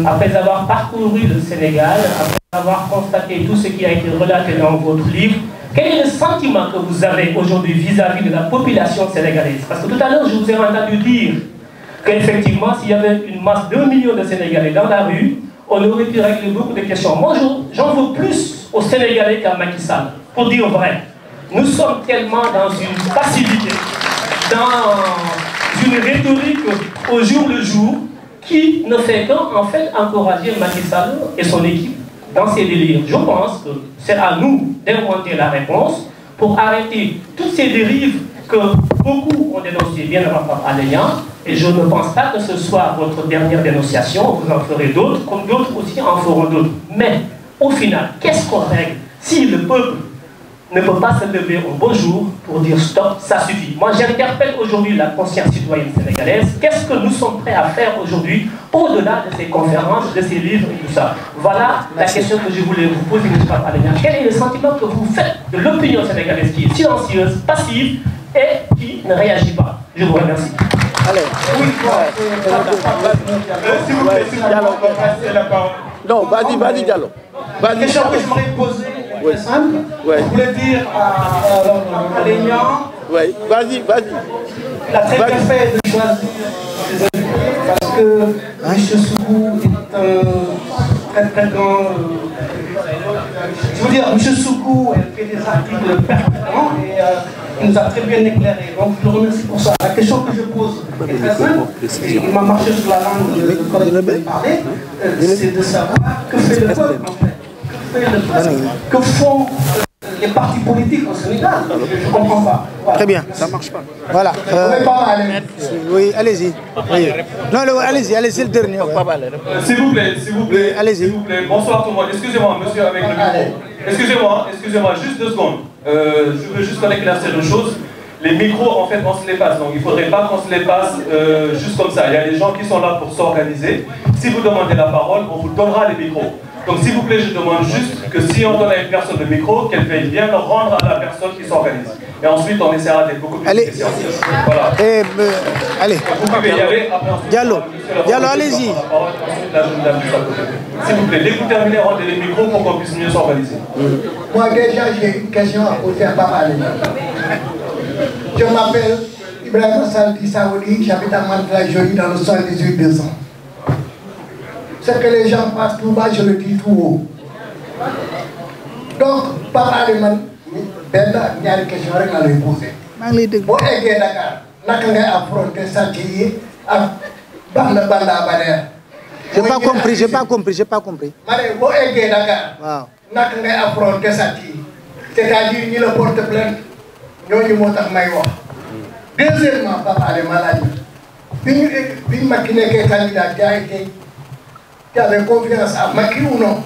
Après avoir parcouru le Sénégal, après avoir constaté tout ce qui a été relaté dans votre livre, quel est le sentiment que vous avez aujourd'hui vis-à-vis de la population sénégalaise? Parce que tout à l'heure, je vous ai entendu dire qu'effectivement, s'il y avait une masse d'1 million de Sénégalais dans la rue, on aurait pu régler beaucoup de questions. Moi, j'en veux plus aux Sénégalais qu'à Macky Sall, pour dire vrai. Nous sommes tellement dans une facilité, dans une rhétorique au jour le jour, qui ne fait qu'en fait encourager Macky Sall et son équipe dans ces délires. Je pense que c'est à nous d'inventer la réponse pour arrêter toutes ces dérives que beaucoup ont dénoncées bien avant Pape Alé Niang. Et je ne pense pas que ce soit votre dernière dénonciation, vous en ferez d'autres, comme d'autres aussi en feront d'autres. Mais au final, qu'est-ce qu'on règle si le peuple ne peut pas se lever au beau jour pour dire stop, ça suffit? Moi, j'interpelle aujourd'hui la conscience citoyenne sénégalaise. Qu'est-ce que nous sommes prêts à faire aujourd'hui, au-delà de ces conférences, de ces livres et tout ça? Voilà la question que je voulais vous poser, M. Pape Alé Niang. Quel est le sentiment que vous faites de l'opinion sénégalaise qui est silencieuse, passive et qui ne réagit pas? Je vous remercie. Allez. Oui, s'il vous plaît, passer la parole. Non, vas-y, Diallo. La question que je m'aurais posée est simple. Je voulais dire à Alé Niang, Oui, vas-y. il a très bien fait de choisir ses amis, parce que M. Sougou est un très grand... je veux dire, M. Sougou fait des articles pertinents et il nous a très bien éclairé. Donc je le remercie pour ça. La question que je pose est très simple. Il m'a marché sur la langue de collègue qui m'a parlé. C'est de savoir que fait le peuple en fait. Que fait le peuple? Que font les partis politiques au Sénégal? Je ne comprends pas. Voilà. Très bien, ça ne marche pas. Voilà. Oui, allez-y. Oui. Non, allez-y, c'est le dernier. S'il vous plaît, oui, allez-y. S'il vous plaît. Bonsoir tout le monde. Excusez-moi, monsieur avec le micro. Excusez-moi, juste 2 secondes. Je veux juste qu'on éclaircir une chose. Les micros, en fait, on se les passe. Donc, il ne faudrait pas qu'on se les passe juste comme ça. Il y a des gens qui sont là pour s'organiser. Si vous demandez la parole, on vous donnera les micros. Donc, s'il vous plaît, je demande juste que si on donne à une personne le micro, qu'elle veuille bien le rendre à la personne qui s'organise. Et ensuite, on essaiera d'être beaucoup plus efficient. Voilà. Allez. Vous pouvez y aller. Après, Diallo, allez-y. S'il vous plaît, dès que vous terminez, rendez les micros pour qu'on puisse mieux s'organiser. Moi, déjà, j'ai une question à poser à Pape Alé Niang. Je m'appelle Ibrahim Saldi Saoudi, j'habite à Mantes-la-Jolie dans le 78-200. Ce que les gens passent tout bas, je le dis tout haut. Donc, Pape Alé Niang, il y a une question à lui poser. Boo eggee Dakar, naka ngay affronter sàcc yi ak banda Bader. J'ai pas compris. Ma ne boo eggee Dakar. Waaw. Naka ngay affronter sàcc yi. C'est-à-dire ñi la porte plainte ñooñu moo tax may wax. Deuxièmement, Pape Alé Niang laaj bi ñu Macky nekkee candidat tu avais confiance à Macky ou non?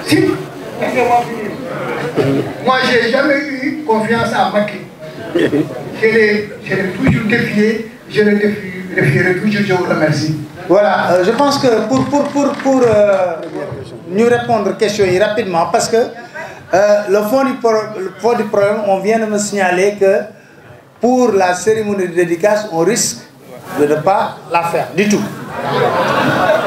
Si. Moi, j'ai jamais eu confiance à Macky. Je l'ai toujours défié, je le défierai toujours, je vous remercie. Voilà, je pense que pour nous répondre aux questions rapidement, parce que le fond du problème, on vient de me signaler que pour la cérémonie de dédicace, on risque de ne pas la faire du tout.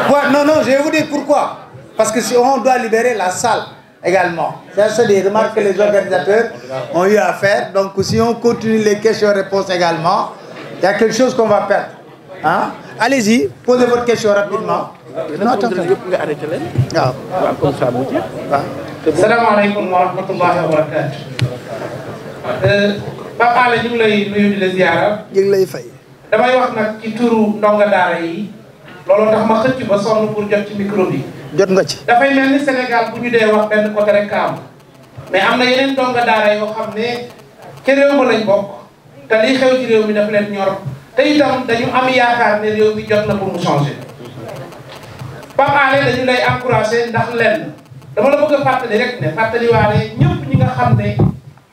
Ouais, non, je vais vous dire pourquoi. Parce que si on doit libérer la salle également. C'est des remarques que les organisateurs ont eu à faire. Donc si on continue les questions-réponses également, il y a quelque chose qu'on va perdre. Hein? Allez-y, posez votre question rapidement. Non, attends. Salam alaikum wa rahmatullahi wa barakatuh. Pape Alé ñu ngi lay nuyu di la ziara. ñu ngi lay fay. damay wax nag ci turu ndonga daara yi looloo tax ma xëcc ba sonn pour jot ci micro bi. jot nga ci. dafay mel ni Sénégal bu ñu dee wax benn côté rek kaam mais am na yeneen ndonga daara yoo xam ne ca réew ma lañ bokk te liy xew ci réew mi daf leen ñor te itam dañu am yaakaar ne réew mi jot na pour mu changer. Pape Alé dañu lay encouragé ndax lenn dama la bëgg a fàttali rek ne fàttaliwaale ñëpp ñi nga xam ne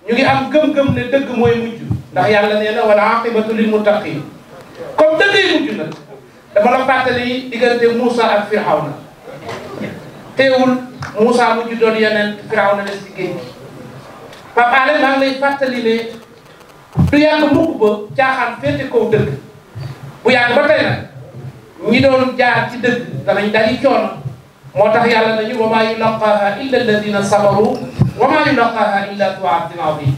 ñu ngi am gëm-gëm ne dëgg mooy mujj ndax yàlla nee na wala aqibatu lil muttaqin comme dëgg yi mujj nag dama la fàttali diggante Moussa ak Firawna teewul Moussa mujj doon yeneen Firawna des ci géej gi. Pape Alé maa ngi lay fàttali ne du yàgg mukk ba caaxaan féete kaw dëgg bu yàgg ba tey nag ñi doon jaar ci dëgg danañ dali coono moo tax yàlla nañu wa maa yulaqaaha illa alladina sabaru wa maa yulaqaaha illa du abdin azim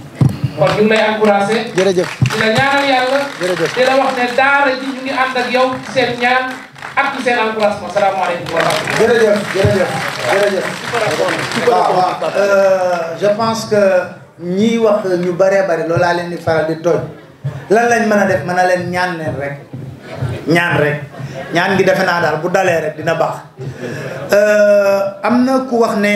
kon ñu ngi lay encouragé. jërëjëf di la ñaanal yàlla. jërëjëf di la wax ne daara ji ñu ngi ànd ak yow ci seen ñaan ak ci seen encouragement salaamaaleykum wa rahmatulah. jërëjëf jërëjëf jërëjëf. waaw je pense que ñiy wax ñu bëree bëri loolu laa leen di faral di tooñ lan lañ mën a def mën a leen ñaan leen rek ñaan rek ñaan gi defe naa daal bu dalee rek dina baax. am na ku wax ne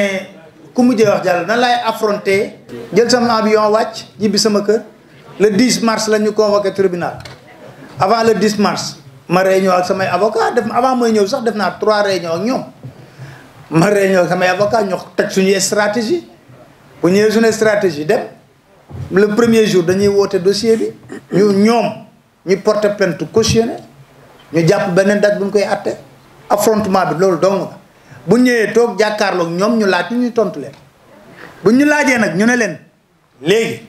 ku mujjee wax jàll nan laay affronter jël sama avion wàcc ñibbi sama kër le 10 mars la ñu convoqué tribunal avant le 10 mars ma réunion ak samay avocat def avant mooy ñëw sax def naa 3 réunions ak ñoom ma réunion ak samay avocat ñoo teg suñuy stratégie bu ñëwee suñu stratégie dem le premier jour dañuy woote dossier bi ñu porter plainte cautionné ñu jàpp beneen date bu ñu koy atte affrontement bi loolu dong la bu ñëwee toog jàkkaarloog ñoom ñu laaj ñu tontu leen bu ñu laajee nag ñu ne leen léegi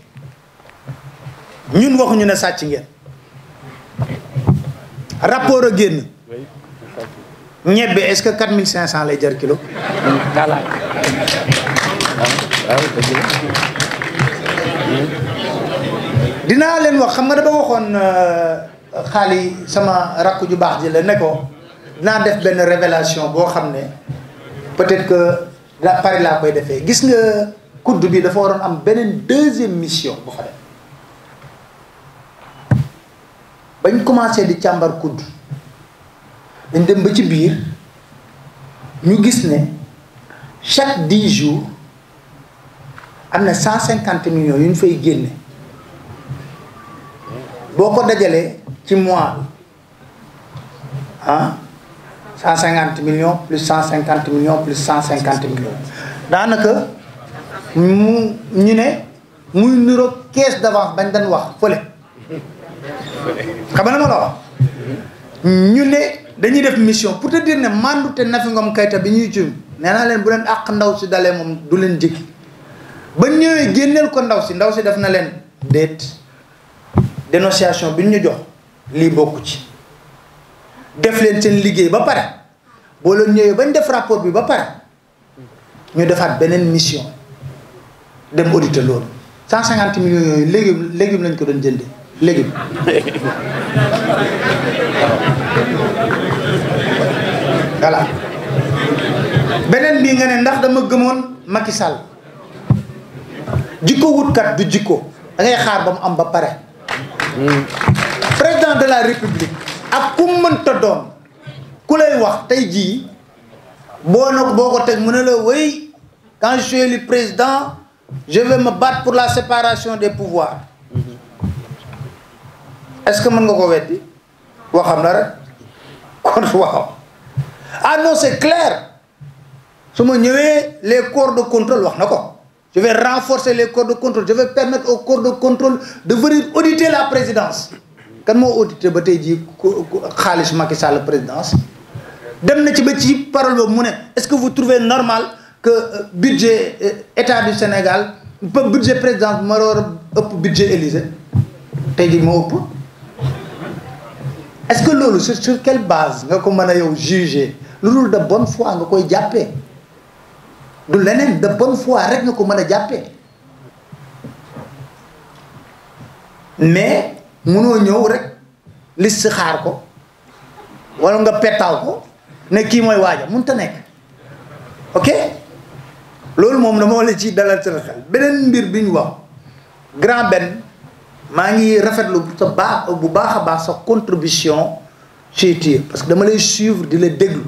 ñun waxuñu ne sàcc ngeen rapport a génn ñebbe est-ce que 4500 lay jar kilo. dinaa leen wax xam nga dafa waxoon xaali sama rakk ju baax ji la ne ko dinaa def benn révélation boo xam ne peut-être que Paris laa koy defee gis nga kudd bi dafa waroon am beneen deuxième mission bu fa def bañ commencé di càmbar kudd dañ dem ba ci biir ñu gis ne chaque 10 jours am na 150 millions yu ñu fay génne boo ko dajalee ci mois ah 150 millions plus 150 millions plus 150 millions daanaka ñu ne muy niroog caisse d'avance bañ dañ wax fële xam nga ma la wax ñu ne dañuy def mission pour te dire ne Mandou te Nafi Ngom Keïta bi ñuy jëm nee naa leen bu leen àq ndaw si dalee moom du leen jëkki ba ñëwee génneel ko ndaw si def na leen déet dénonciation bi ñu jox lii bokku ci def leen seen liggéey ba pare boo leen ñëwee bañ def rapport bi ba pare ñu defaat beneen mission dem auditer loolu 150 millions yooyu légume lañ ko doon jëndee légume voilà beneen bii nga ne ndax dama gëmoon Macky Sall jikko wutkat du jikko da ngay xaar ba mu am ba pare président de la république ak ku mënta doon ku lay wax tey jii boo ko teg mu ne la oui quand je suis élu président je vais me battre pour la séparation des pouvoirs est-ce que mën nga ko weddi waxam la rek kon waaw ah non c'est clair su ma ñëwee les corps de contrôle wax na ko je vais renforcer les corps de contrôle je vais permettre aux corps de contrôle de venir auditer la présidence kan moo audité ba tey jii xaalis Macky Sall présidence dem na ci ba ci parole boobu mu ne est-ce que vous trouvez normal que budget état du Sénégal budget présidence bi ma war a ëpp budget Élysée tey jii moo ëpp est-ce que loolu sur quelle base nga ko mën a yow juger lu dul de bonne foi nga koy jàppee du leneen de bonne foi rek nga ko mën a jàppee mais munoo ñëw rek liste xaar ko wala nga pettaaw ko ne kii mooy waaja mënut a nekk ok loolu moom dama la ci dalal seen xel beneen mbir bi ñu wax grand Ben maa ngi rafetlu sa bu baax a baax sa contribution ci TIE parce que dama lay suivre di la déglu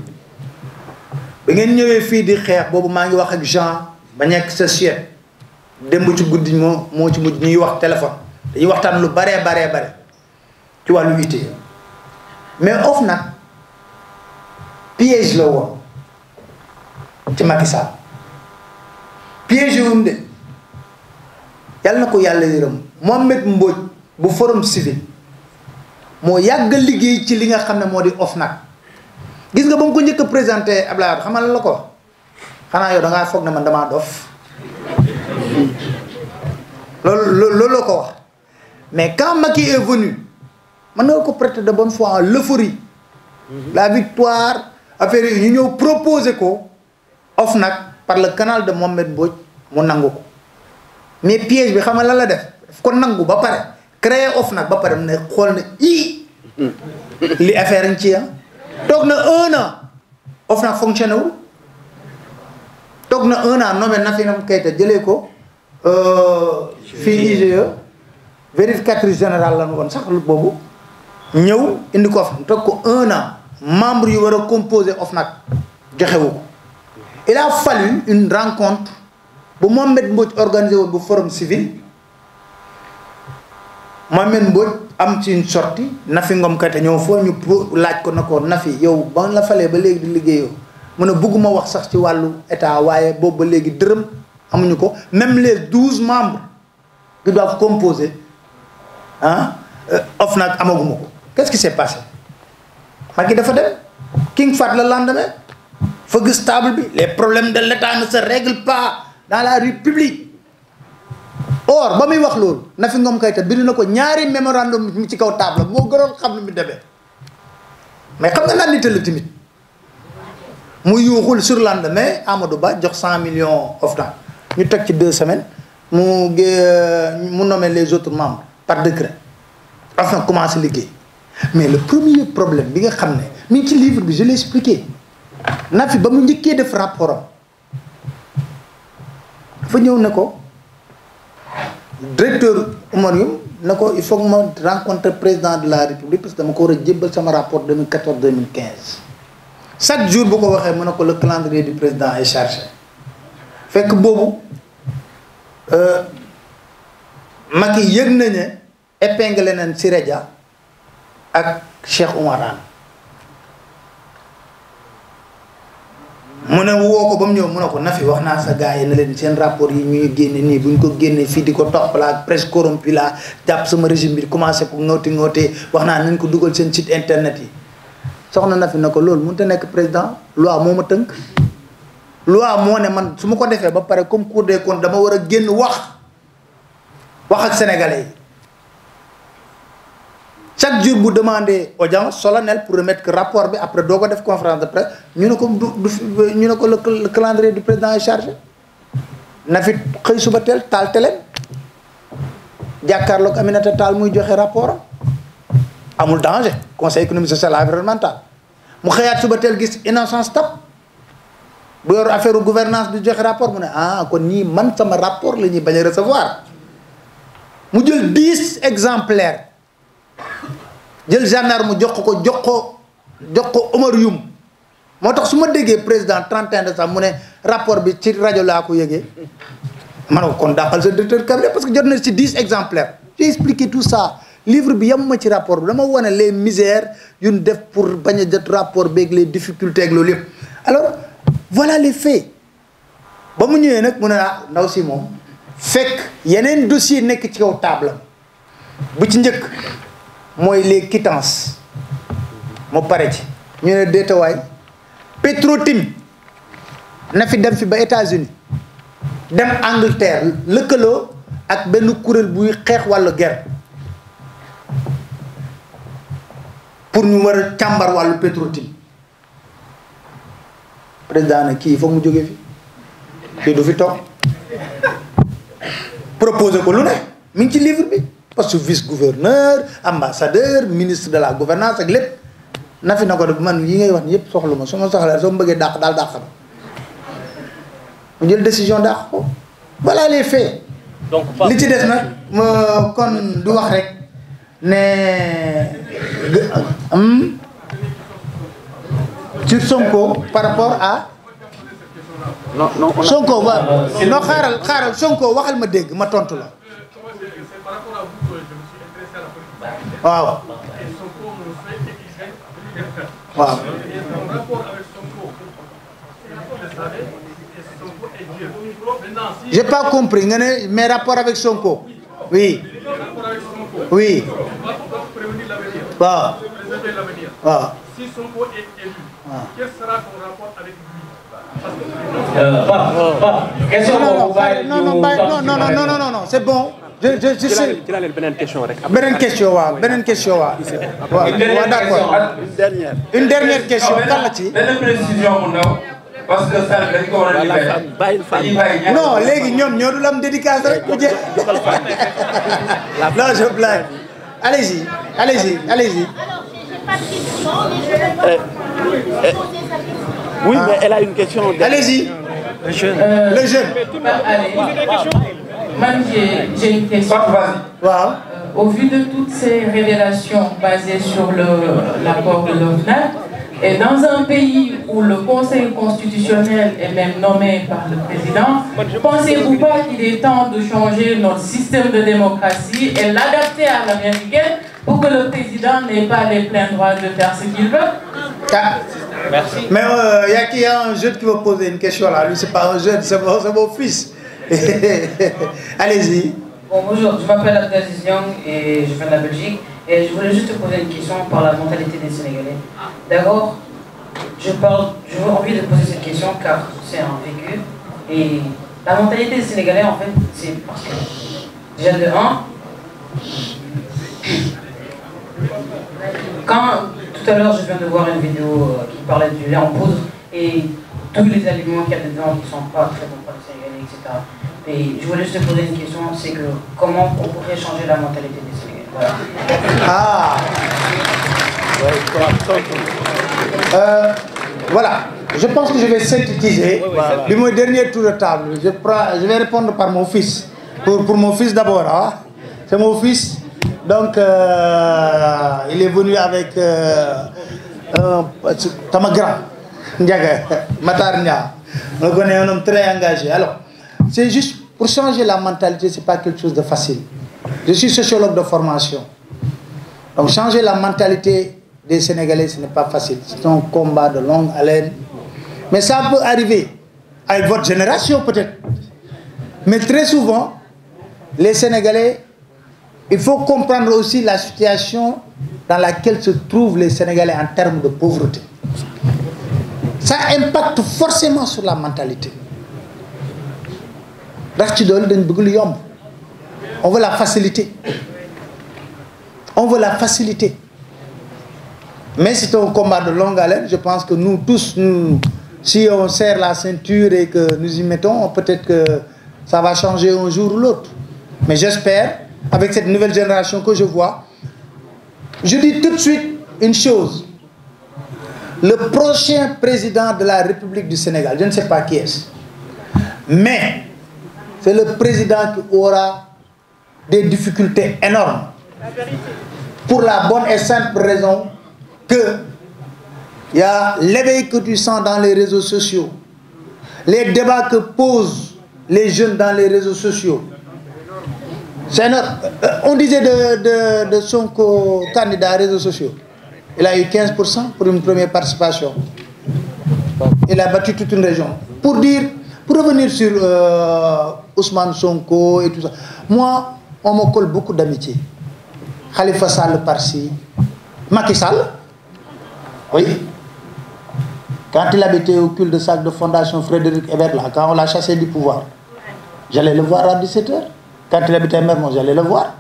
ba ngeen ñëwee fii di xeex boobu maa ngi wax ak Jean ba nekk sa chef démb ci guddi moo ci mujj ñuy wax téléphone dañuy waxtaan lu baree ci wàllu ITIE mais nag piège la woon ci Macky Sall piège wuñ de yàlla na ko yàlla yërëm Mohamed Mbodj bu Forum Civil moo yàgg liggéey ci li nga xam ne moo di nag gis nga ba mu ko njëkk a présenté Abdoulaye Wade xamal la ko xanaa yow da ngaa foog ne man damaa dof loolu la ko wax mais quand Macky est venu mën nga ko prêter de bonne foi en l'euphorie la victoire affaire yi ñu ñëw proposer ko OFNAC par le canal de Mohamed Mbodj mu nangu ko mais piège bi xam nga lan la def ko nangu ba pare créer OFNAC ba pare mu ne xool ne li affaire yi ci toog na 1 an OFNAC fonctionné wul toog na 1 an nommé Nafi Ngom Keïta jëlee ko fii IGE vérificatrice générale la woon sax boobu ñëw indi ko OFNAC toog ko 1 an membre yu war a composer OFNAC joxewu ko il a fallu une rencontre bu Mohamed Mbodj organisé woon bu forum civil Mohamed Mbodj am ci une sortie Nafi Ngom Keïta ñëw foo ñu laaj ko na ko Nafi yow ba la falee ba léegi di liggéeyoo mu ne bëgguma wax sax ci wàllu état waaye boobu ba léegi dërëm amuñu ko même les 12 membres qui doivent composer OFNAC amaguma ko qu'est-ce qui s'est passé Macky dafa dem King Fahd le lendemain fëgg stable bi les problèmes de l'état ne se règlent pas dans la rue publique or ba muy wax loolu Nafi Ngom Keïta bind na ko ñaari mémorandum mi ci kaw table moo gënoon xam ne mu demee mais xam nga naan nit la timit mu yuuxul sur lendemain Amadou Ba jox 100 millions OFNAC ñu teg ci 2 semaines mu nommé les autres membres par décret OFNAC commencé liggéey mais le premier problème bi nga xam ne mi ngi ci livre bi je l'ai expliqué Nafi ba mu njëkkee def rapport am dafa ñëw ne ko directeur Oumar Youm ne ko il faut que ma rencontre président de la République parce que dama ko war a jébbal sama rapport 2014 2015 chaque jour bu ko waxee mu ne ko le calendrier du président est chargé fekk boobu Macky yëg na ne épinglé nañ Siré Dia ak Cheikh Oumar Anne mu ne woo ko ba mu ñëw mu ne ko Nafi wax naa sa gars yi ne leen seen rapport yi ñuy génne nii bu ñu ko génne fii di ko topp la presse corrompue la jàpp sama régime bi commencé ko ngooti wax naa nañ ko dugal seen site internet yi soxna Nafi na ko loolu mënut a nekk président loi moo ma tënk loi moo ne man su ma ko defee ba pare comme Cour des comptes dama war a génn wax ak sénégalais yi chaque jour bu demandé audience solennelle pour remettre que rapport bi après doo ko def conférence de presse ñu ne ko ñu ne ko le calendrier du président est chargé Nafi xëy suba teel taal télé jàkkaarloog Aminata Tall muy joxe rapport amul danger conseil économique social et environnemental mu xëyaat suba teel gis Innocence Ntap bu yor affaire gouvernance di joxe rapport mu ne kon ñii man sama rapport la ñuy bañ a recevoir mu jël 10 exemplaires jël gendarme jox ko Omar Youm moo tax su ma déggee président 31 décembre mu ne rapport bi ci rajo laa ko yëgee ma ne ko kon dàqal sa directeur cabinet parce que jot na ci 10 exemplaires j'ai expliqué tout ça livre bi yamuma ci rapport bi dama wane les misères yu ñu def pour bañ a jot rapport beeg les difficultés ak loolu yëpp alors voilà les faits ba mu ñëwee nag mu ne ndaw si moom fekk yeneen dossier nekk ci kaw table bu ci njëkk mooy les quittances mu pare ci ñu ne déetawaay Petro-Tim na fi dem fi ba États-Unis dem Angleterre lëkkaloo ak benn kuréel buy xeex wàllu guerre pour ñu war a càmbar wàllu Petro-Tim président ne kii foog mu jógee fi kii du fi toog proposé ko lu ne mi ngi ci livre bi parce que vice gouverneur ambassadeur ministre de la gouvernance ak lépp na fi na ko def man yi ngay wax ni yëpp soxlu ma su ma soxla soo ma bëggee dàq daal dàq ma mu jël décision dàq ko voilà les faits li ci des nag kon du wax rek ne sur Sonko par rapport à non Sonko wa non xaaral Sonko waxal ma dégg ma tontu la waaw waaw j'ai pas compris nga ne mes rapports avec Sonko oui oui waaw waaw si Sonko est élu, quel sera ton rapport avec lui? Non, c'est bon. je sais. Beneen question rek. Beneen question waaw beneen question waaw. waaw d'accord. Une dernière question kan la ci. benn précision bu ndaw parce que ça dañ ko war a libéré. non léegi ñoom ñoo dul am dédicace rek ku jeex. non je blague. Allez-y, allez-y, allez-y. Oui, mais elle a une question. Allez-y. Le jeune. Le jeune. J'ai une question. Wow. Au vu de toutes ces révélations basées sur l'accord de l'OFNAC, et dans un pays où le Conseil constitutionnel est même nommé par le président, pensez-vous pas qu'il est temps de changer notre système de démocratie et l'adapter à l'américaine pour que le président n'ait pas les pleins droits de faire ce qu'il veut? Merci. Mais il y a un jeune qui veut poser une question là. Lui, c'est pas un jeune, c'est mon fils. Allez-y. Bon, bonjour, je m'appelle Abdelaziz Young et je viens de la Belgique. Et je voulais juste te poser une question par la mentalité des Sénégalais. D'abord, j'ai envie de poser cette question car c'est un vécu. Et la mentalité des Sénégalais, en fait, c'est parce que, déjà de 1, quand tout à l'heure je viens de voir une vidéo qui parlait du lait en poudre et tous les aliments qu'il y a dedans qui ne sont pas très bons pour les Sénégalais, etc. Et je voulais juste te poser une question, c'est que comment on pourrait changer la mentalité des Sénégalais? Voilà. Ah. Voilà. Je pense que je vais synthétiser. Du mon dernier tour de table, je vais répondre par mon fils. Pour mon fils d'abord. Hein? C'est mon fils. Donc, il est venu avec Tamagra, Matar Nia. On connaît un homme très engagé. Alors, c'est juste pour changer la mentalité, ce n'est pas quelque chose de facile. Je suis sociologue de formation. Donc, changer la mentalité des Sénégalais, ce n'est pas facile. C'est un combat de longue haleine. Mais ça peut arriver avec votre génération peut-être. Mais très souvent, les Sénégalais, il faut comprendre aussi la situation dans laquelle se trouvent les Sénégalais en termes de pauvreté. Ça impacte forcément sur la mentalité. On veut la facilité. On veut la facilité. Mais c'est un combat de longue haleine. Je pense que nous tous, si on serre la ceinture et que nous y mettons, peut-être que ça va changer un jour ou l'autre. Mais j'espère, avec cette nouvelle génération que je vois, je dis tout de suite une chose. Le prochain président de la République du Sénégal, je ne sais pas qui est-ce, mais c'est le président qui aura des difficultés énormes. Pour la bonne et simple raison que il y a l'éveil que tu sens dans les réseaux sociaux, les débats que posent les jeunes dans les réseaux sociaux. On disait de son candidat aux réseaux sociaux, il a eu 15% pour une première participation. Il a battu toute une région. Pour revenir sur Ousmane Sonko et tout ça, moi, on me colle beaucoup d'amitié. Khalifa Sall par-ci, Macky Sall, oui. Quand il habitait au cul-de-sac de Fondation Frédéric Ebert, là, quand on l'a chassé du pouvoir, j'allais le voir à 17h. Quand il habitait à Mermoz, j'allais le voir.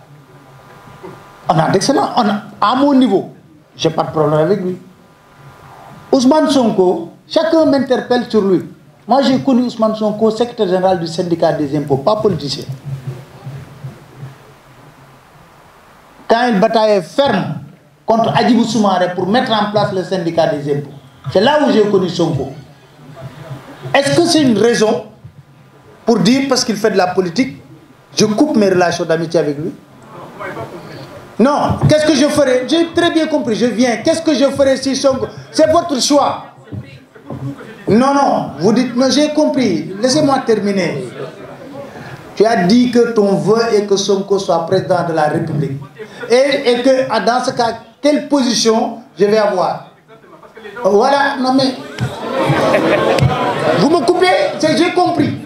On a d'excellents. À mon niveau, je n'ai pas de problème avec lui. Ousmane Sonko, chacun m'interpelle sur lui. Moi, j'ai connu Ousmane Sonko, secrétaire général du syndicat des impôts, pas politicien. Quand il bataillait ferme contre Hadjibou Soumaré pour mettre en place le syndicat des impôts, c'est là où j'ai connu Sonko. Est-ce que c'est une raison pour dire, parce qu'il fait de la politique, je coupe mes relations d'amitié avec lui? Non. Qu'est-ce que je ferais? J'ai très bien compris, je viens. Qu'est-ce que je ferais si Sonko... C'est votre choix. Non, non. Vous dites, non, j'ai compris. Laissez-moi terminer. Tu as dit que ton vœu est que Sonko soit président de la République. Et que dans ce cas, quelle position je vais avoir? Voilà, non mais... Vous me coupez, j'ai compris.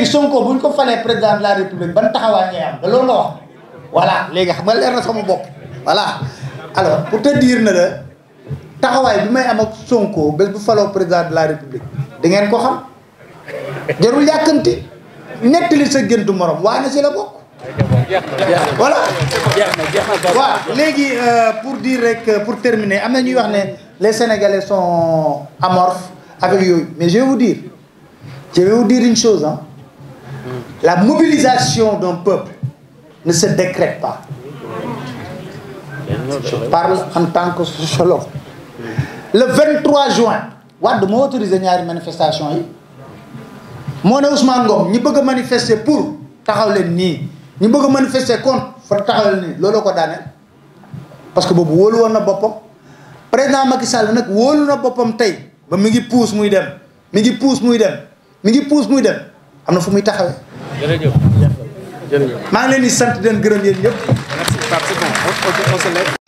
Sonko président de la République voilà. Alors pour te dire taxawaay bi may am ak Sonko bés bu faloo président de la république da ngeen ko xam jarul yàkkamti nettali sa géntu morom waa na si la bokk. voilà waaw léegi pour dire rek pour terminer am na ñuy wax ne les Sénégalais sont amorphes avec yooyu mais je vais vous dire une chose hein. La mobilisation d'un peuple ne se décrète pas. Je parle en tant que sociologue. Le 23 juin Wade moo autorisé ñaari manifestation yi moo ne Ousmane Ngom ñi bëgg a manifester pour taxaw leen nii ñi bëgg a manifester contre fa taxaw leen nii looloo ko daaneel parce que boobu wóolu woon na boppam président Macky Sall nag wóolu na boppam tey ba mi ngi puus muy dem mi ngi puus muy dem mi ngi puus muy dem am na fu muy taxawee. jërëjëf jërëjëf. maa ngi leen di sant di leen gërëm yéen ñëpp. Merci, c'est bon. On se lève.